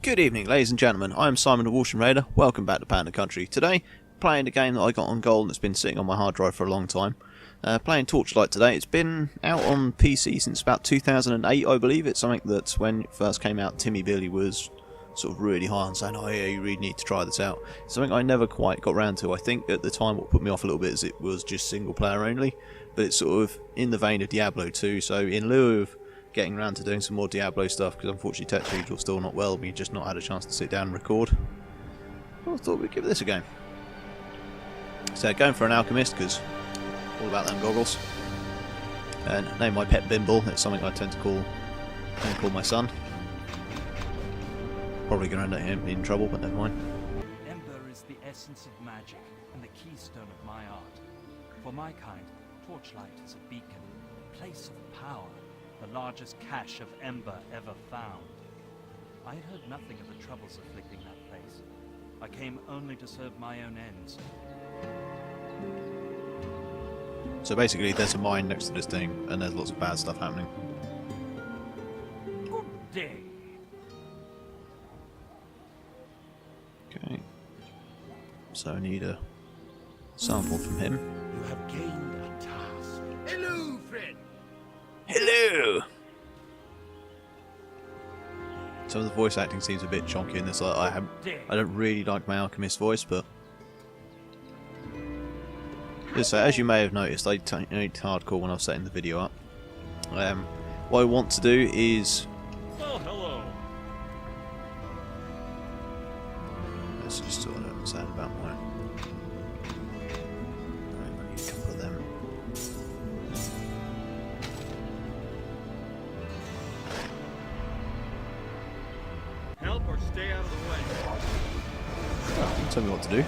Good evening, ladies and gentlemen. I am Simon of WalshamRaider. Welcome back to Panda Country. Today, playing a game that I got on gold that's been sitting on my hard drive for a long time. Playing Torchlight today. It's been out on PC since about 2008, I believe. It's something that when it first came out, Timmy Billy was sort of really high on saying, oh yeah, you really need to try this out. It's something I never quite got round to. I think at the time what put me off a little bit is it was just single player only, but it's sort of in the vein of Diablo 2, so in lieu of getting around to doing some more Diablo stuff, because unfortunately Tetrahedrill's still not well, we've just not had a chance to sit down and record. Well, I thought we'd give this a go. So going for an alchemist, because all about them goggles. And name my pet Bimble. It's something I tend to call my son. Probably going to end him in trouble, but never mind. Ember is the essence of magic and the keystone of my art. For my kind, Torchlight is a beacon, a place of power, the largest cache of ember ever found. I had heard nothing of the troubles afflicting that place. I came only to serve my own ends. So basically there's a mine next to this thing, and there's lots of bad stuff happening. Good day. Okay. So I need a sample from him. You have gained a task. Hello, friend. Hello! Some of the voice acting seems a bit chonky in this. I don't really like my alchemist voice, but so as you may have noticed, I went hardcore when I was setting the video up. What I want to do is, Oh, hello. let's just sort of sad about mine. I need a couple of them. Help or stay out of the way. Tell me what to do.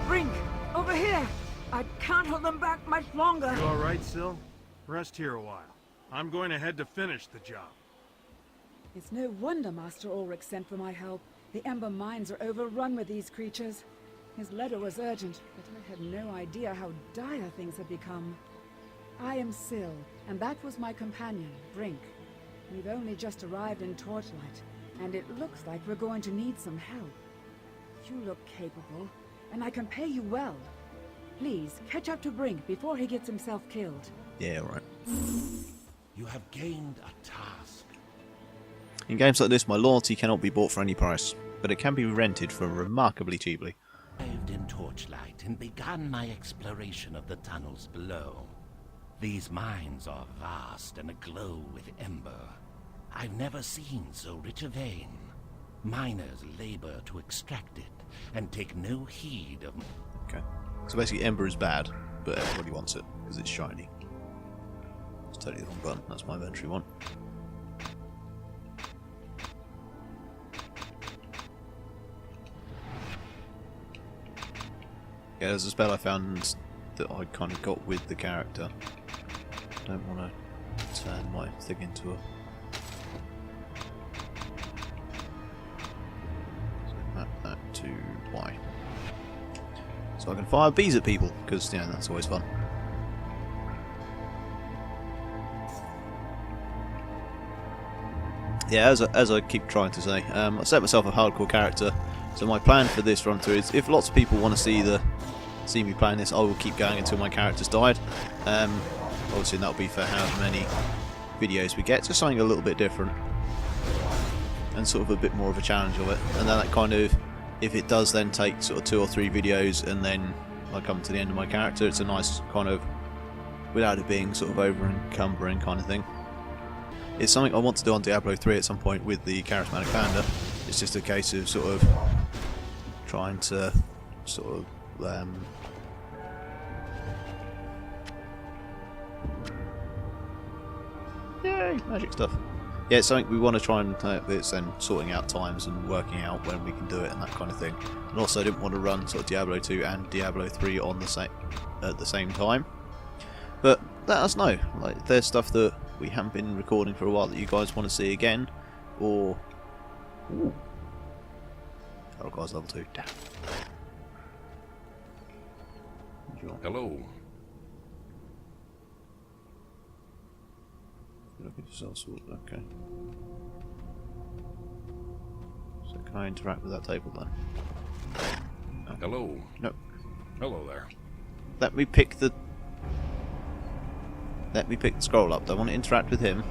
Brink, over here! I can't hold them back much longer. You alright, Sil? Rest here a while. I'm going ahead to finish the job. It's no wonder Master Ulrich sent for my help. The Ember mines are overrun with these creatures. His letter was urgent, but I had no idea how dire things had become. I am Sil, and that was my companion, Brink. We've only just arrived in Torchlight, and it looks like we're going to need some help. You look capable, and I can pay you well. Please, catch up to Brink before he gets himself killed. Yeah, right. You have gained a task. In games like this, my loyalty cannot be bought for any price, but it can be rented for remarkably cheaply. Arrived in Torchlight and began my exploration of the tunnels below. These mines are vast and aglow with ember. I've never seen so rich a vein. Miners labor to extract it and take no heed of... Okay. So basically Ember is bad, but everybody wants it, because it's shiny. It's totally the wrong button, that's my inventory one. Yeah, there's a spell I found that I kind of got with the character. I don't want to turn my thing into a... So map that to Y. So I can fire bees at people, because, you know, that's always fun. Yeah, as I keep trying to say, I set myself a hardcore character, so my plan for this run through is, if lots of people want to see me playing this, I will keep going until my character's died. Obviously that'll be for however many videos we get, just something a little bit different, and sort of a bit more of a challenge of it. And then that kind of, if it does then take sort of 2 or 3 videos, and then I come to the end of my character, it's a nice kind of, without it being sort of over encumbering kind of thing. It's something I want to do on Diablo 3 at some point with the charismatic Panda. It's just a case of sort of trying to sort of yay, magic stuff. Yeah, it's something we want to try and it's then sorting out times and working out when we can do it and that kind of thing. And also I didn't want to run sort of Diablo 2 and Diablo 3 on at the same time. But let us know, like, if there's stuff that we haven't been recording for a while that you guys want to see again, or... Ooh. Oh, guys, level 2. Damn. Hello. Looking for some sort. Okay. So can I interact with that table then? No. Hello. No. Hello there. Let me pick the scroll up. Do I want to interact with him?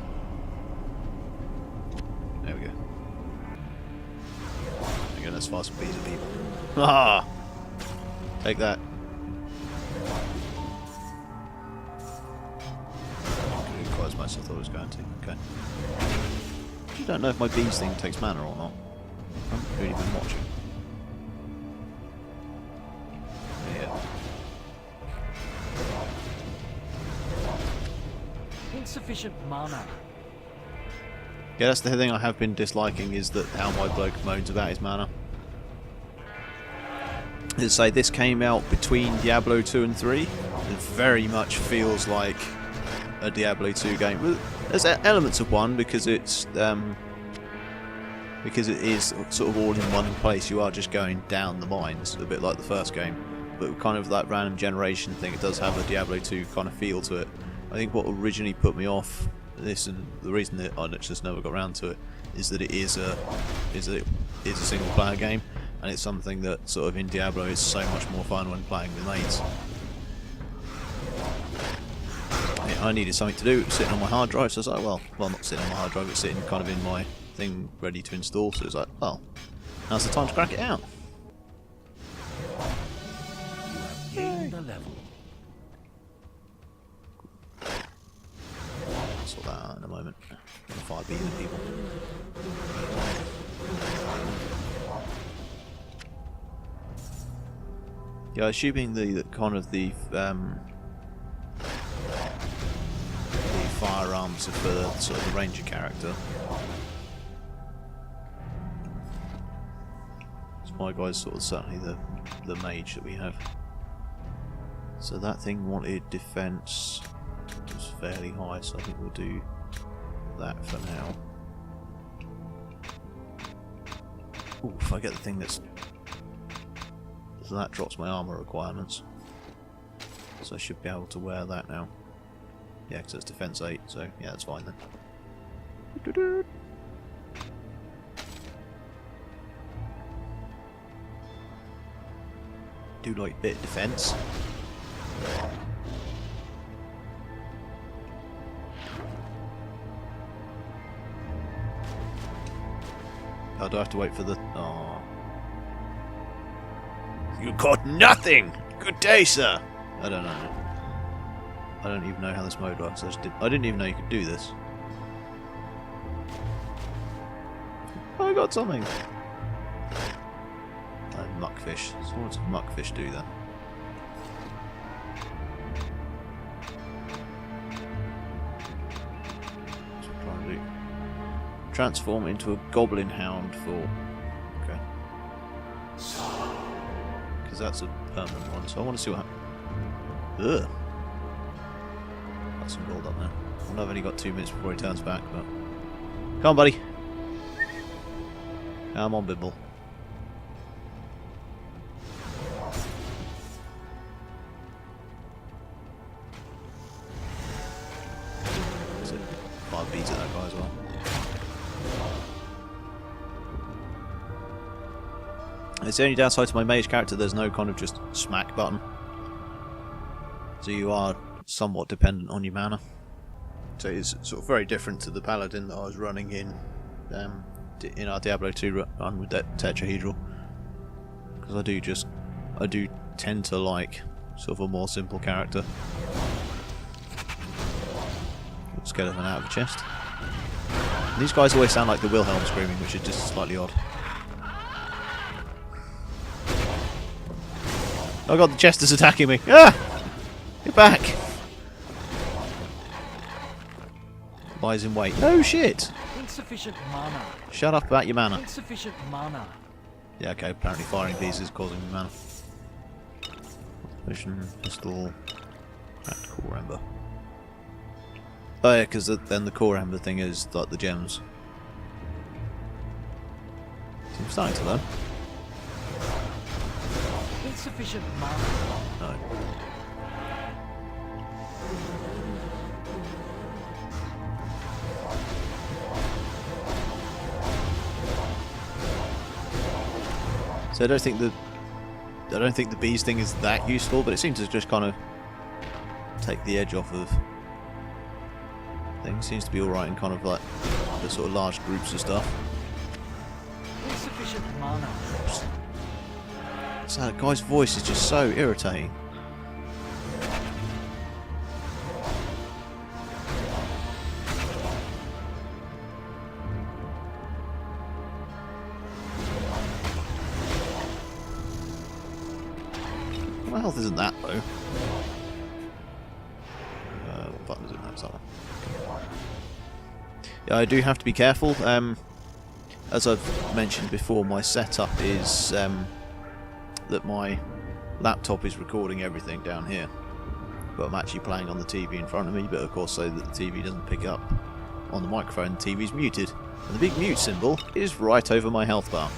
There we go. Again, let's fire some bees at people. Ah! Take that. Didn't quite as much as I thought it was going to. Okay. I don't know if my bees thing takes mana or not. I haven't really been watching. Yeah. Insufficient mana. Yeah, that's the thing I have been disliking, is that how my bloke moans about his mana. Let's say this came out between Diablo 2 and 3. It very much feels like a Diablo 2 game. There's elements of one because it is sort of all in one place. You are just going down the mines, a bit like the first game. But kind of that random generation thing, it does have a Diablo 2 kind of feel to it. I think what originally put me off this, and the reason that I just never got around to it, is that it is a single player game, and it's something that sort of in Diablo is so much more fun when playing with mates. I needed something to do, sitting on my hard drive, so I was like, well not sitting on my hard drive, but sitting kind of in my thing ready to install, so it was like, well, now's the time to crack it out. You have gained a level. I'll sort that out in a moment. Gonna fire bees at people. Yeah, assuming the firearms are for the, sort of the ranger character. So my guy's sort of certainly the mage that we have. So that thing wanted defense. It was fairly high, so I think we'll do that for now. Ooh, if I get the thing that's... So that drops my armor requirements. So I should be able to wear that now. Yeah, because it's defense 8, so yeah, that's fine then. Do like a bit of defense. Oh, do I have to wait for the... Oh. You caught nothing! Good day, sir! I don't know. I don't even know how this mode works. I didn't even know you could do this. Oh, I got something! Muckfish. So what does muckfish do then? What's it trying to do? Transform into a goblin hound for... Okay. Because that's a permanent one, so I want to see what happens. Ugh! Got some gold up there. I know I've only got 2 minutes before he turns back, but... Come on, buddy! Come on, Bimble. That's it. 5 beats at that guy as well. It's the only downside to my mage character, there's no kind of just smack button. So you are somewhat dependent on your mana. So it's sort of very different to the paladin that I was running in our Diablo 2 run with that Tetrahedrill. Because I do tend to like sort of a more simple character. Skeleton out of the chest. And these guys always sound like the Wilhelm screaming, which is just slightly odd. Oh god, the chest is attacking me! Ah! Get back! Lies in wait. No shit! Insufficient mana. Shut up about your mana. Insufficient mana. Yeah, okay, apparently firing these is causing me mana. Potion, pistol, and core ember. Oh yeah, because then the core ember thing is like the gems. See, I'm starting to learn. Insufficient mana. No. So I don't think the bees thing is that useful, but it seems to just kind of take the edge off of things. Seems to be alright in kind of like the sort of large groups of stuff. Insufficient mana. So that guy's voice is just so irritating. My health isn't that low. What button is it? No, it's that one. Yeah, I do have to be careful. As I've mentioned before, my setup is that my laptop is recording everything down here, but I'm actually playing on the TV in front of me, but of course so that the TV doesn't pick up on the microphone, the TV's muted. And the big mute symbol is right over my health bar.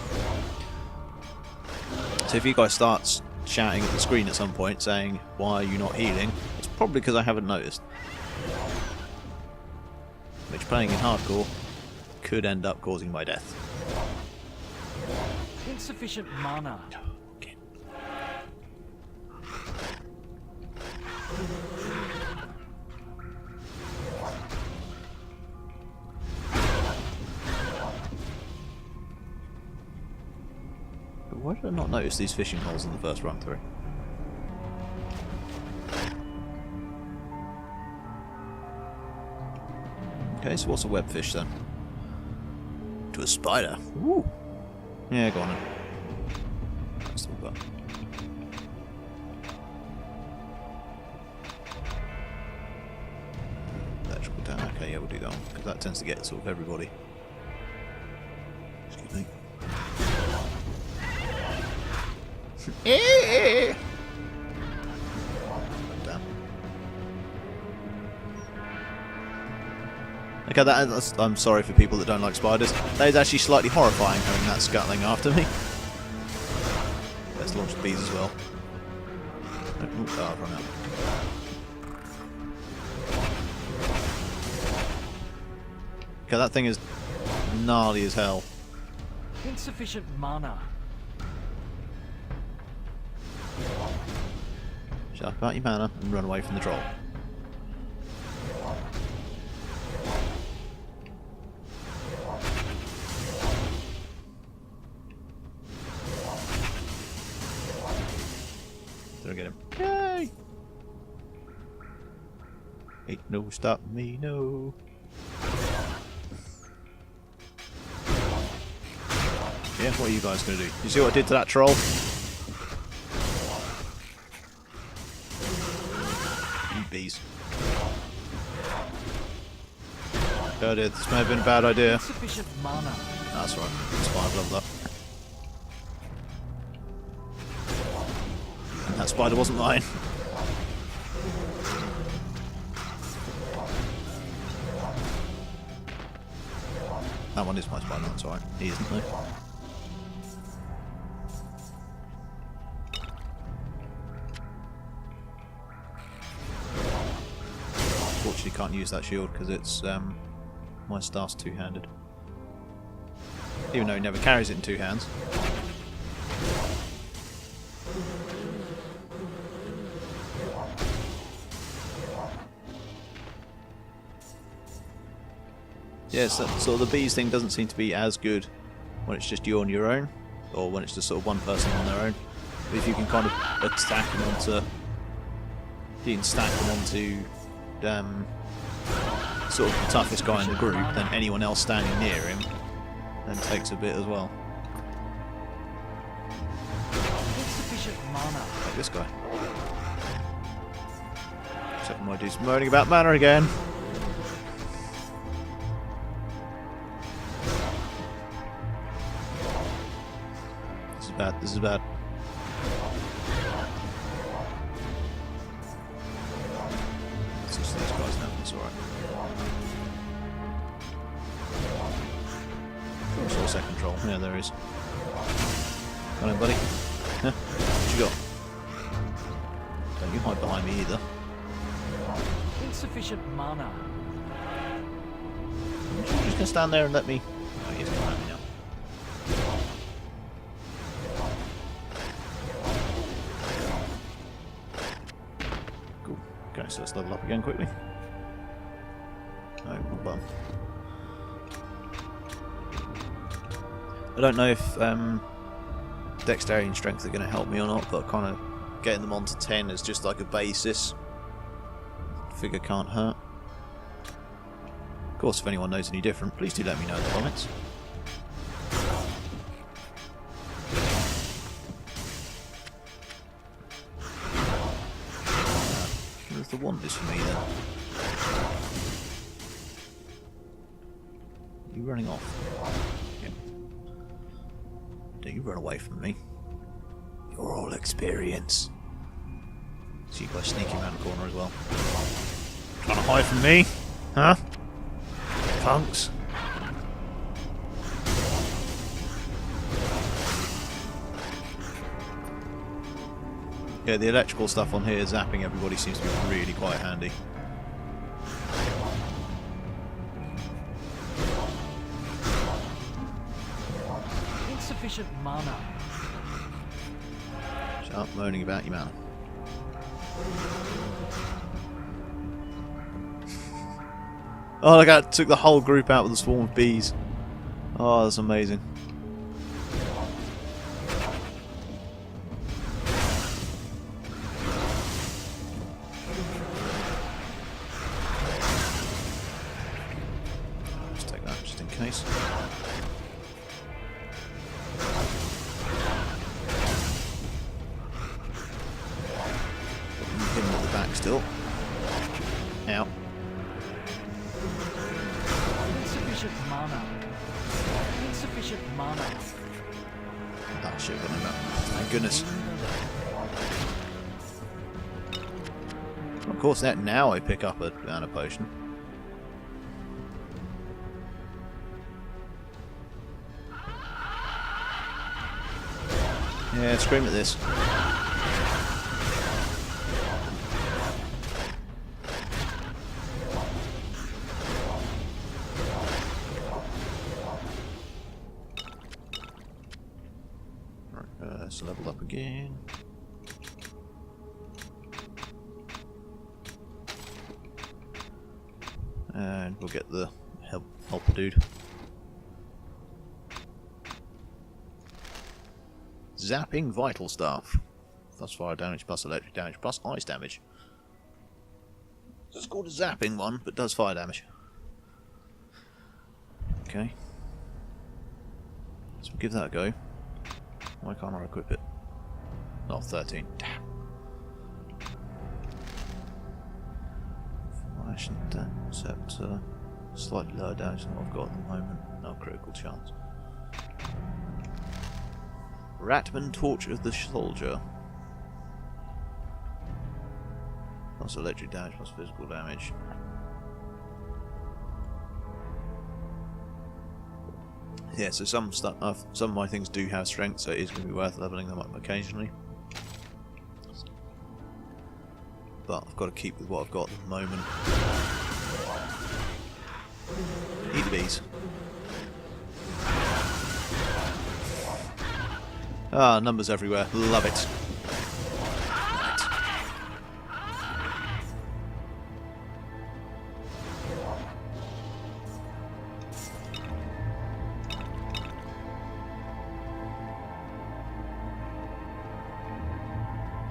So if you guys start shouting at the screen at some point saying, "Why are you not healing?" it's probably because I haven't noticed. Which, playing in hardcore, could end up causing my death. Insufficient mana. Okay. But why did I not notice these fishing holes in the first run through? Okay, so what's a webfish then? To a spider. Woo! Yeah, go on then. That's the one. Electrical down. Okay, yeah, we'll do that one because that tends to get sort of everybody. Excuse me. Damn. Okay, I'm sorry for people that don't like spiders. That is actually slightly horrifying having that scuttling after me. Let's launch the bees as well. Oh, I've run out. Okay, that thing is gnarly as hell. Insufficient mana. Shut up about your mana and run away from the troll. Did I get him? Yay! Ain't no stopping me, no. Yeah, what are you guys gonna do? You see what I did to that troll? You bees. Oh dear, this may have been a bad idea. Insufficient mana. That's right, it's fine, I've leveled up. And that spider wasn't mine. That one is my spider, that's alright. He isn't though. Unfortunately can't use that shield because it's my staff's two-handed. Even though he never carries it in two hands. Yes, yeah, so the bees thing doesn't seem to be as good when it's just you on your own, or when it's just sort of one person on their own. But if you can kind of stack them onto, sort of the toughest guy in the group, then anyone else standing near him then takes a bit as well. Insufficient mana. Like this guy. Except my dude's moaning about mana again. This is bad, this is bad. It's just these guys now, it's alright. I saw a second troll. Yeah, there is. Come on, buddy. Huh? What you got? Don't you hide behind me either. Insufficient mana. You're just gonna stand there and let me. Oh, he's behind me now. again quickly. No, wrong button. I don't know if dexterity and strength are going to help me or not, but kind of getting them onto 10 is just like a basis. Figure can't hurt. Of course, if anyone knows any different, please do let me know in the comments. What if the wand is for me then? You running off? Yeah. Don't you run away from me. You're all experience. See you guys sneaking around the corner as well. Trying to hide from me? Huh? Punks? Yeah, the electrical stuff on here, zapping everybody, seems to be really quite handy. Insufficient mana. Shut up moaning about your mana. Oh, look at that, took the whole group out with a swarm of bees. Oh, that's amazing. Just take that, just in case. Hit him at the back still. Out. Insufficient mana. Insufficient mana. Oh shit, got no map. Thank goodness. Of course, now I pick up a mana potion. Yeah, scream at this. Let's level up again. And we'll get the helper dude. Zapping vital staff. Plus fire damage, plus electric damage, plus ice damage. It's called a zapping one, but does fire damage. Okay. So we'll give that a go. Why can't I equip it? Oh, 13. Damn. Flash and Scepter. Slightly lower damage than what I've got at the moment. No critical chance. Ratman Torch of the Soldier. Plus electric damage, plus physical damage. Yeah, so some of my things do have strength, so it is going to be worth leveling them up occasionally. But I've got to keep with what I've got at the moment. Eat the bees. Ah, numbers everywhere. Love it.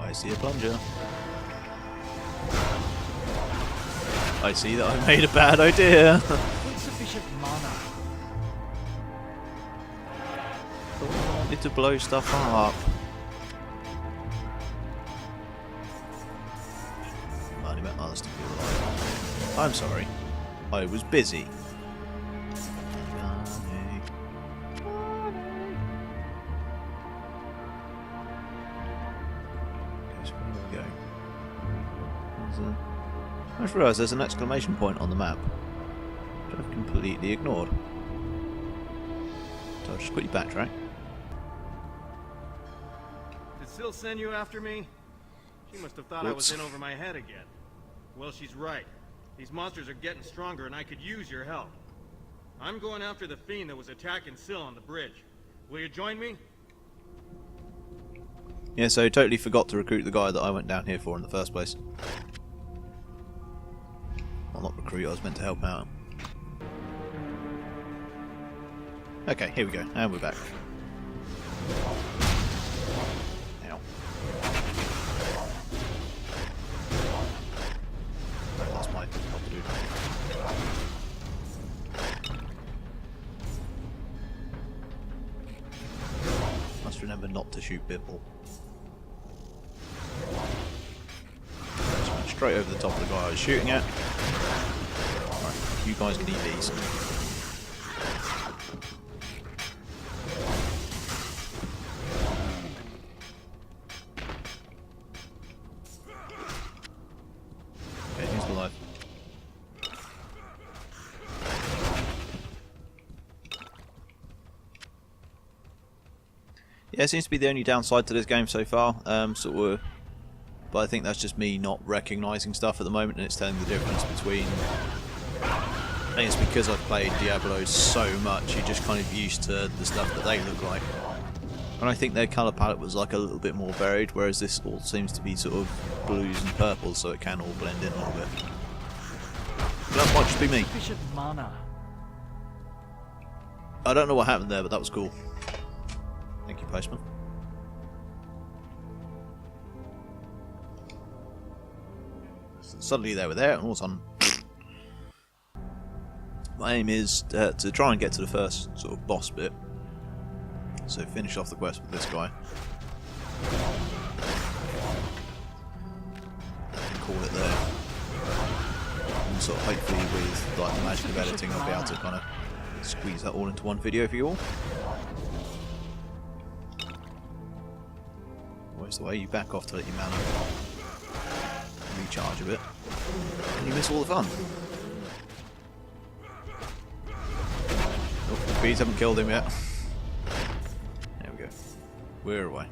I see a plunger. I see that I made a bad idea. Insufficient mana. I wanted to blow stuff up. Only meant others to be alive. I'm sorry. I was busy. I just realised there's an exclamation point on the map, which I've completely ignored. So I'll just quickly backtrack. Did Syl send you after me? She must have thought I was in over my head again. Well, she's right. These monsters are getting stronger and I could use your help. I'm going after the fiend that was attacking Syl on the bridge. Will you join me? Yeah, so totally forgot to recruit the guy that I went down here for in the first place. Well, not recruit, I was meant to help out. Okay, here we go, and we're back. Ow. That's my helper dude. Must remember not to shoot Bibble. Just went straight over the top of the guy I was shooting at. Alright, you guys can eat these. Okay, who's alive? Yeah, it seems to be the only downside to this game so far. But I think that's just me not recognising stuff at the moment, and it's telling the difference between. I think it's because I've played Diablo so much, you're just kind of used to the stuff that they look like. And I think their colour palette was like a little bit more varied, whereas this all seems to be sort of blues and purples, so it can all blend in a little bit. But that might just be me. Sufficient mana. I don't know what happened there, but that was cool. Thank you, Postman. Suddenly they were there, and all of a sudden... My aim is to try and get to the first sort of boss bit. So finish off the quest with this guy. And call it there. And sort of hopefully with like the magic of editing I'll be able to kind of squeeze that all into one video for you all. Always the way you back off to let your mana recharge a bit. And you miss all the fun. Oh, the bees haven't killed him yet. There we go. We're away.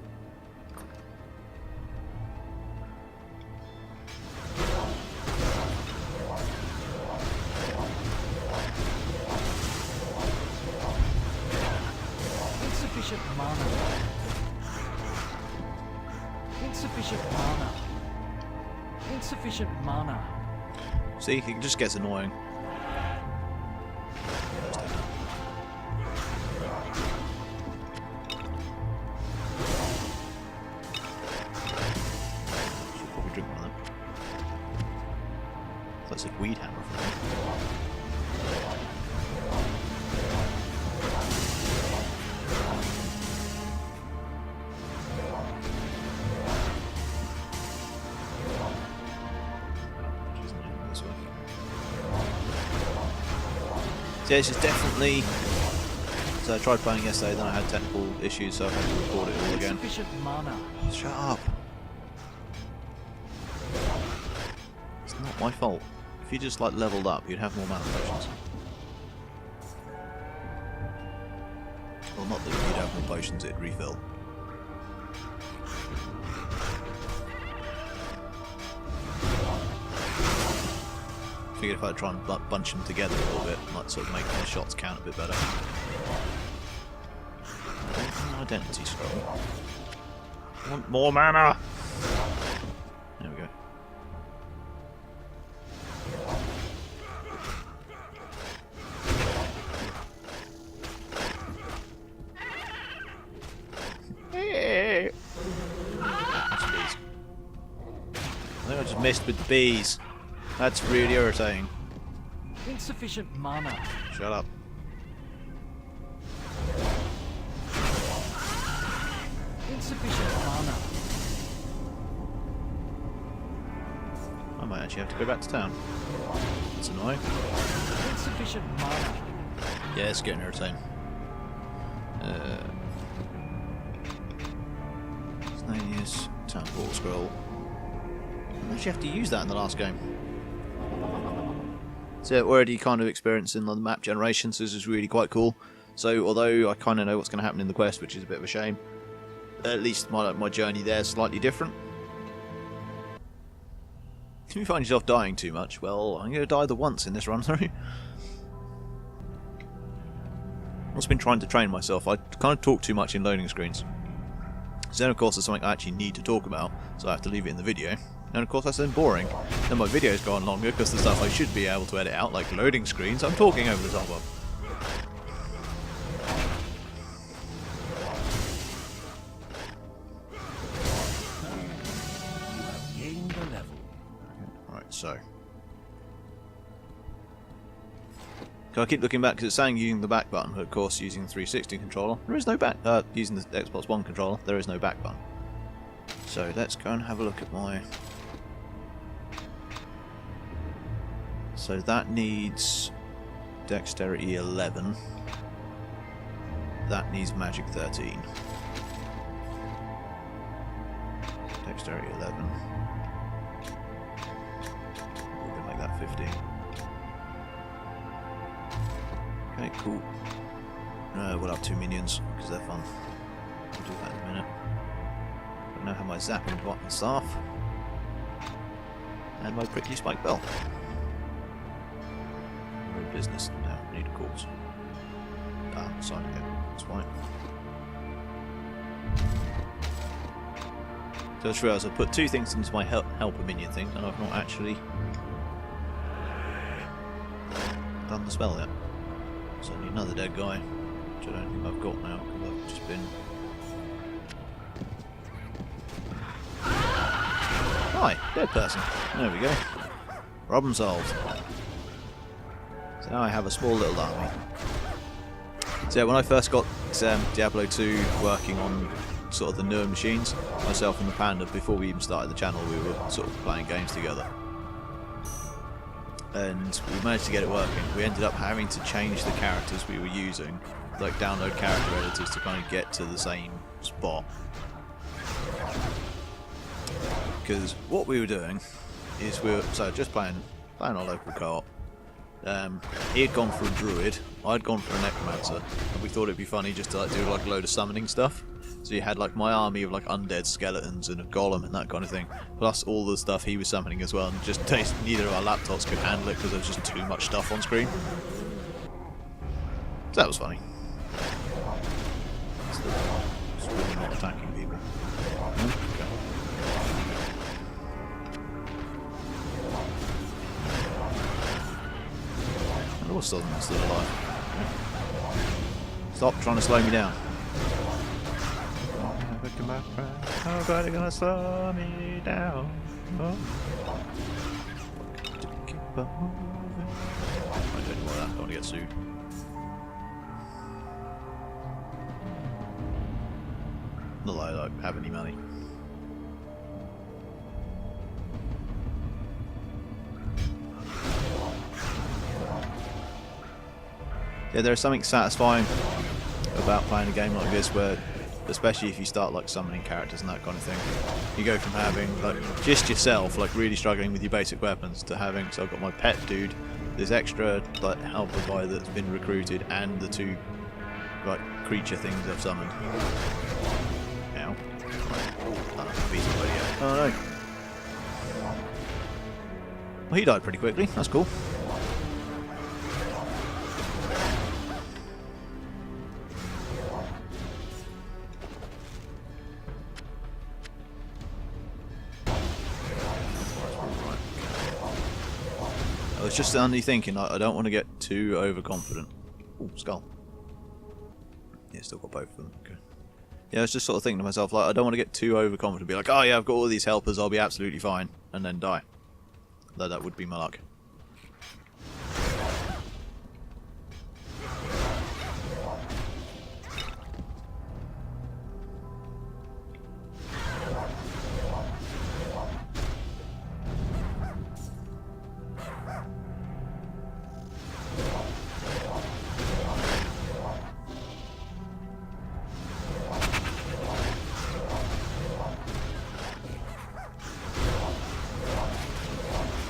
Insufficient mana. Insufficient mana. Insufficient mana. See, it just gets annoying. Should probably drink one of them. That's a weed hammer for me. So yeah, this is definitely. So I tried playing yesterday, then I had technical issues, so I had to record it all again. Insufficient mana. Shut up! It's not my fault. If you just like leveled up, you'd have more mana potions. Well, not that you'd have more potions, it'd refill. Figured if I'd try and bunch them together a little bit, might sort of make my shots count a bit better. An identity scroll. I want more mana! There we go. Hey! That's bees. I think I just missed with the bees. That's really irritating. Insufficient mana. Shut up. Insufficient mana. I might actually have to go back to town. That's annoying. Insufficient mana. Yeah, it's getting irritating. Snanius, Town Hall Scroll. I actually have to use that in the last game. So already kind of experiencing the map generation, so this is really quite cool. So although I kind of know what's going to happen in the quest, which is a bit of a shame, at least my journey there is slightly different. If you find yourself dying too much, well, I'm going to die the once in this run through. I've also been trying to train myself. I kind of talk too much in loading screens. So then of course there's something I actually need to talk about, so I have to leave it in the video. And of course that's then boring. Then my video's gone longer because the stuff I should be able to edit out, like loading screens, I'm talking over the top of. Gain the level. Right, so. I keep looking back because it's saying using the back button, but of course using the 360 controller, there is no back. Using the Xbox One controller, there is no back button. So let's go and have a look at my. So that needs Dexterity 11. That needs Magic 13. Dexterity 11. We're gonna make that 15. Okay, cool. We'll have 2 minions, because they're fun. We'll do that in a minute. I now have my zapping button staff. And my prickly spike bell. We're in business now, need a course. Ah, sign again, that's fine. So I just realised I put 2 things into my helper minion thing, and I've not actually done the spell yet. So I need another dead guy, which I don't think I've got now, because I've just been... Hi, dead person. There we go. Problem solved. So now I have a small little army. So yeah, when I first got Diablo 2 working on sort of the newer machines, myself and the Panda, before we even started the channel, we were sort of playing games together. And we managed to get it working. We ended up having to change the characters we were using, like download character editors to kind of get to the same spot. Because what we were doing is we were just playing our local co-op. He had gone for a druid, I'd gone for a necromancer, and we thought it'd be funny just to like do like a load of summoning stuff. So you had like my army of like undead skeletons and a golem and that kind of thing, plus all the stuff he was summoning as well, and just neither of our laptops could handle it because there was just too much stuff on screen. So that was funny. It's really not attacking people. Okay. And all still alive. Okay. Stop trying to slow me down. My friend, nobody gonna slow me down. Oh. Keep on moving. I don't know why that. I don't want to get sued. Not that I like, have any money. Yeah, there's something satisfying about playing a game like this where, especially if you start like summoning characters and that kind of thing, you go from having like just yourself like really struggling with your basic weapons to having, so I've got my pet dude, this extra like helper guy that's been recruited, and the 2 like creature things I've summoned. Ow. Oh no. Well, he died pretty quickly, that's cool. I was just suddenly thinking, I don't want to get too overconfident. Ooh, skull. Yeah, still got both of them. Okay. Yeah, I was just sort of thinking to myself, like, I don't want to get too overconfident. Be like, oh yeah, I've got all these helpers, I'll be absolutely fine, and then die. Though that would be my luck.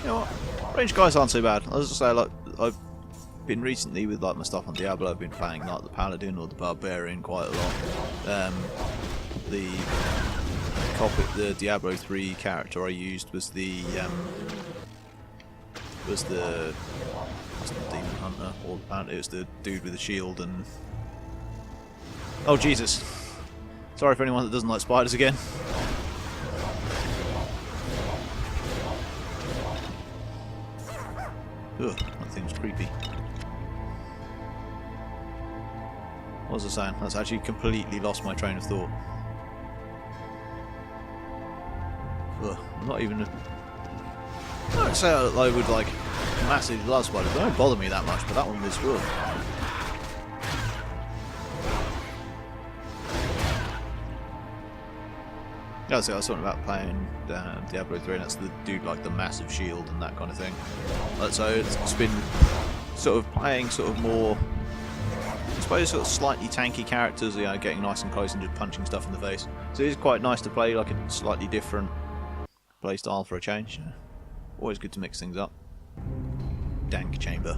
You know what? Range guys aren't so bad. I was just say, like, I've been recently with like my stuff on Diablo. I've been playing like the Paladin or the Barbarian quite a lot. The Diablo 3 character I used was the Demon Hunter, or it was the dude with the shield and. Oh Jesus! Sorry for anyone that doesn't like spiders again. Ugh, that thing's creepy. What was I saying? That's actually completely lost my train of thought. Ugh, I'm not even... I don't say I would like massively love spiders. They don't bother me that much, but that one was good. Yeah, so I was talking about playing Diablo 3, and that's the dude like the massive shield and that kind of thing. So it's been sort of playing sort of more, I suppose, sort of slightly tanky characters, you know, getting nice and close and just punching stuff in the face. So it's quite nice to play like a slightly different play style for a change. Always good to mix things up. Dank chamber.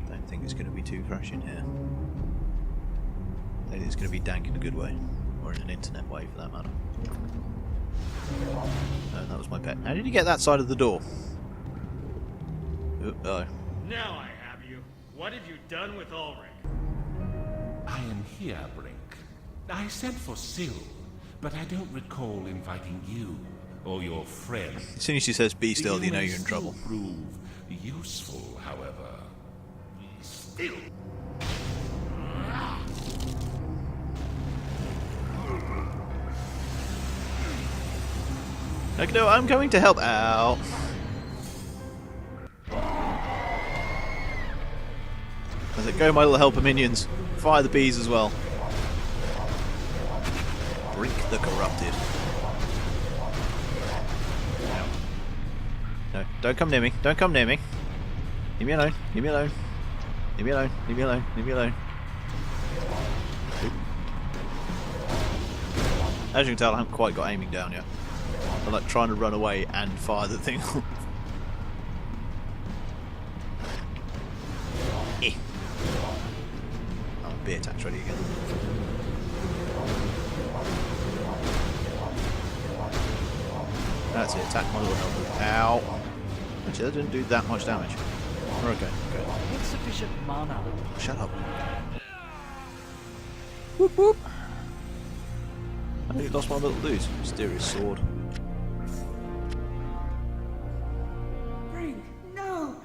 Don't think it's going to be too fresh in here. I think it's going to be dank in a good way, or in an internet way for that matter. Oh, that was my pet. How did you get that side of the door? Oh. Now I have you. What have you done with Ulrich? I am here, Brink. I sent for Syl, but I don't recall inviting you or your friend. As soon as she says be still, you know you're in trouble. Prove useful, however. Be still. Okay, no, I'm going to help out. As it go, my little helper minions. Fire the bees as well. Brink the corrupted. No, don't come near me. Don't come near me. Leave me alone. Leave me alone. Leave me alone. Leave me alone. Leave me alone. As you can tell, I haven't quite got aiming down yet. I'm like trying to run away and fire the thing off. Oh, B attack's ready again. That's it, attack my little helper. Ow! Actually, that didn't do that much damage. We're okay, good. Insufficient mana. Shut up. Whoop whoop! I nearly lost my little dude. Mysterious sword. Brink, no!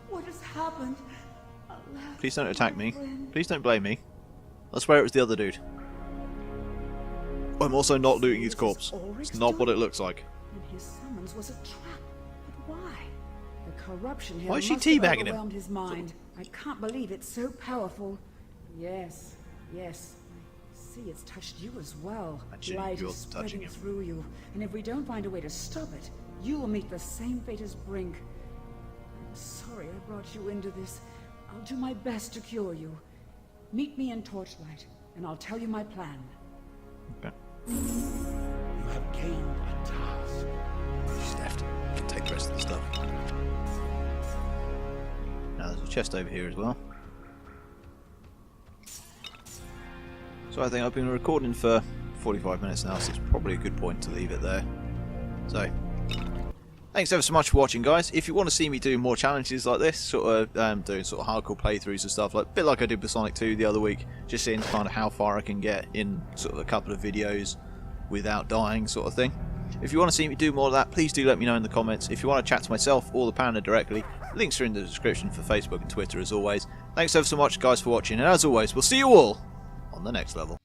What has happened? Please don't attack me. Please don't blame me. I swear it was the other dude. I'm also not looting his corpse. It's not what it looks like. And his summons was a trap. But why? The corruption here Why is she must have teabagging him? overwhelmed his mind. I can't believe it's so powerful. Yes, yes. I see it's touched you as well. Actually, Light you're is touching spreading him. through you, and if we don't find a way to stop it, you will meet the same fate as Brink. I'm sorry I brought you into this. I'll do my best to cure you. Meet me in Torchlight, and I'll tell you my plan. Okay. You have gained a task. She's left. You can take the rest of the stuff. Now there's a chest over here as well. So I think I've been recording for 45 minutes now, so it's probably a good point to leave it there. So, thanks ever so much for watching, guys. If you want to see me do more challenges like this, sort of doing sort of hardcore playthroughs and stuff, like a bit like I did with Sonic 2 the other week, just seeing kind of how far I can get in sort of a couple of videos without dying, sort of thing. If you want to see me do more of that, please do let me know in the comments. If you want to chat to myself or the Panda directly, links are in the description for Facebook and Twitter as always. Thanks ever so much, guys, for watching, and as always, we'll see you all on the next level.